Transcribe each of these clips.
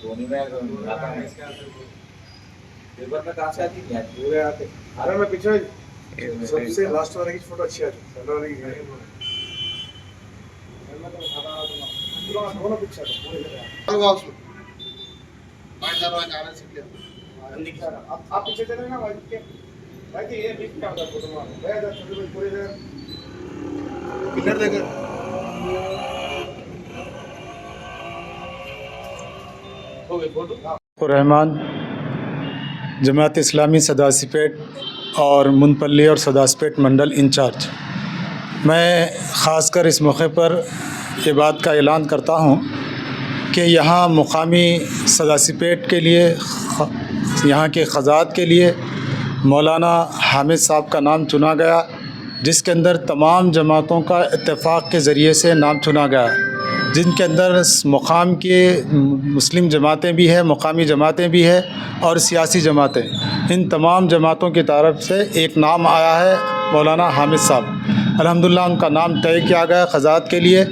धोनी में आता है पेपर में कहाँ से आती है पूरे आते अरे मैं पीछे सबसे लास्ट वाले की फोटो अच्छी आती है वाले की दोनों पिक्चर आप पीछे चले ना भाई के भाई ये बीच में आता फोटो में गया था छोटे भाई पूरे इधर देखो हो गई फोटो रहमान जमात इस्लामी सदासीपेट और मुनपल्ली और सदासीपेट मंडल इंचार्ज। मैं ख़ासकर इस मौके पर ये बात का ऐलान करता हूँ कि यहाँ मुकामी सदासीपेट के लिए यहाँ के ख़ज़ात के लिए मौलाना हामिद साहब का नाम चुना गया, जिसके अंदर तमाम जमातों का इत्तेफाक के ज़रिए से नाम चुना गया, जिनके अंदर मुकाम के मुस्लिम जमातें भी हैं, मुकामी जमातें भी हैं और सियासी जमातें। इन तमाम जमातों की तरफ से एक नाम आया है मौलाना हामिद साहब। अल्हम्दुलिल्लाह उनका नाम तय किया गया ख़ज़ात के लिए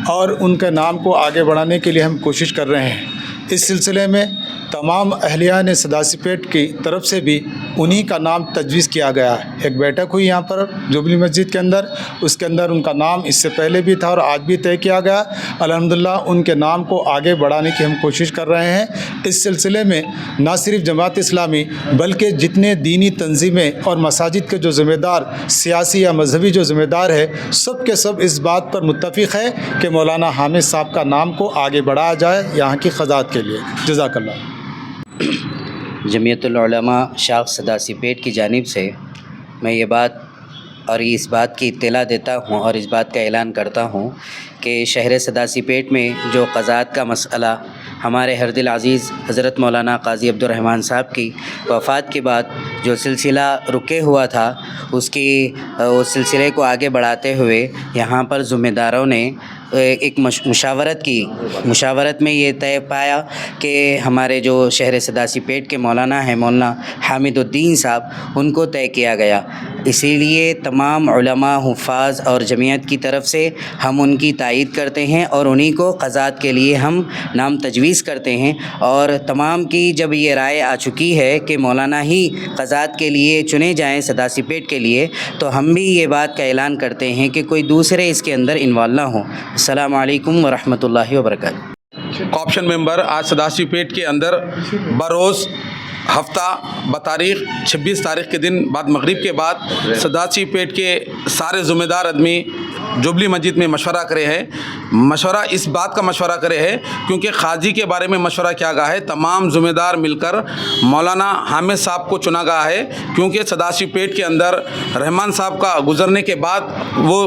और उनके नाम को आगे बढ़ाने के लिए हम कोशिश कर रहे हैं। इस सिलसिले में तमाम अहलियान सदासीपेट की तरफ से भी उन्हीं का नाम तजवीज़ किया गया है। एक बैठक हुई यहाँ पर जुबली मस्जिद के अंदर, उसके अंदर उनका नाम इससे पहले भी था और आज भी तय किया गया। अल्हम्दुलिल्लाह उनके नाम को आगे बढ़ाने की हम कोशिश कर रहे हैं। इस सिलसिले में न सिर्फ जमात इस्लामी बल्कि जितने दीनी तंजीमें और मसाजिद के जो ज़िम्मेदार सियासी या मजहबी जो ज़िम्मेदार है, सब के सब इस बात पर मुत्तफ़िक़ है कि मौलाना हामिद साहब का नाम को आगे बढ़ाया जाए यहाँ की ख़ज़ात के लिए। जज़ाकल्लाह। जमीयतुल उलमा शाख सदासीपेट की जानिब से मैं ये बात और इस बात की इत्तला देता हूँ और इस बात का ऐलान करता हूँ कि शहर सदासीपेट में जो क़ज़ात का मसला हमारे हरदिल अज़ीज़ हज़रत मौलाना क़ाज़ी अब्दुर्रहमान साहब की वफ़ात के बाद जो सिलसिला रुके हुआ था, उस सिलसिले को आगे बढ़ाते हुए यहाँ पर ज़िम्मेदारों ने एक मुशावरत में ये तय पाया कि हमारे जो शहर सदासीपेट के मौलाना हैं मौलाना हामिदुद्दीन साहब, उनको तय किया गया। इसीलिए तमाम उलमा, हुफ़ाज़ और जमीयत की तरफ से हम उनकी तायीद करते हैं और उन्हीं को क़ज़ात के लिए हम नाम तजवीज़ करते हैं। और तमाम की जब ये राय आ चुकी है कि मौलाना ही क़ज़ात के लिए चुने जाएँ सदासीपेट के लिए, तो हम भी ये बात का ऐलान करते हैं कि कोई दूसरे इसके अंदर इन्वॉल्व ना हो। अस्सलामु अलैकुम वरहमतुल्लाहि वबरकातुहू। ऑप्शन मेंबर आज सदासीपेट के अंदर बरोज़ हफ्ता बतारीख़ 26 तारीख़ के दिन बाद मगरिब के बाद सदासीपेट के सारे ज़िम्मेदार आदमी जुबली मस्जिद में मशवरा करे हैं। मशवरा इस बात का मशवरा करे है क्योंकि क़ाज़ी के बारे में मशवरा किया गया है। तमाम ज़िम्मेदार मिलकर मौलाना हामिद साहब को चुना गया है क्योंकि सदासीपेट के अंदर रहमान साहब का गुज़रने के बाद वो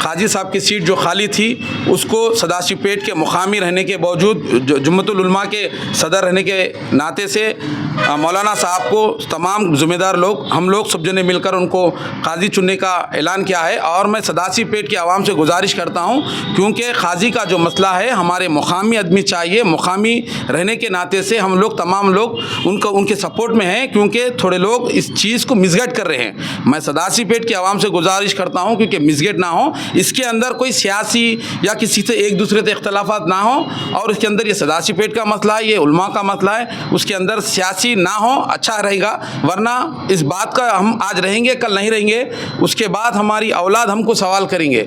क़ाज़ी साहब की सीट जो खाली थी उसको सदासीपेट के मुकामी रहने के बावजूद जमातुल उलमा के सदर रहने के नाते से मौलाना साहब को तमाम ज़िम्मेदार लोग हम लोग सब जने मिलकर उनको क़ाज़ी चुनने का ऐलान किया है। और मैं सदासीपेट के आवाम से गुजारिश करता हूँ क्योंकि क़ाज़ी का जो मसला है हमारे मुकामी आदमी चाहिए, मुकामी रहने के नाते से हम लोग तमाम लोग उनके सपोर्ट में हैं क्योंकि थोड़े लोग इस चीज़ को मिसगाइड कर रहे हैं। मैं सदासीपेट के आवाम से गुजारिश करता हूँ क्योंकि मिसगाइड ना हो, इसके अंदर कोई सियासी या किसी से एक दूसरे से इख्तलाफात ना हो और इसके अंदर ये सदासीपेट का मसला है, ये उलमा का मसला है, उसके अंदर सियासी ना हो, अच्छा रहेगा। वरना इस बात का हम आज रहेंगे कल नहीं रहेंगे, उसके बाद हमारी औलाद हमको सवाल करेंगे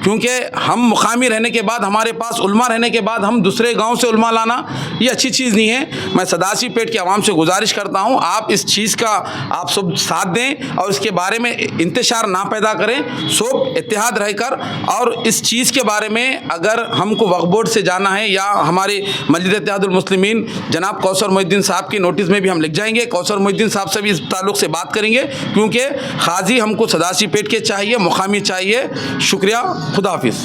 क्योंकि हम मुकामी रहने के बाद हमारे पास उलमा रहने के बाद हम दूसरे गांव से उलमा लाना ये अच्छी चीज़ नहीं है। मैं सदासीपेट के आवाम से गुजारिश करता हूं आप इस चीज़ का आप सब साथ दें और इसके बारे में इंतशार ना पैदा करें, सब इत्तेहाद रहकर। और इस चीज़ के बारे में अगर हमको वक्फ बोर्ड से जाना है या हमारे मस्जिद इत्तेहादुल मुस्लिमीन जनाब कौसर मोहिउद्दीन साहब की नोटिस में भी हम लिख जाएंगे। कौसर मोहिउद्दीन साहब से भी इस ताल्लुक़ से बात करेंगे क्योंकि क़ाज़ी हमको सदासीपेट के चाहिए, मुकामी चाहिए। शुक्रिया, खुदा हाफिज़।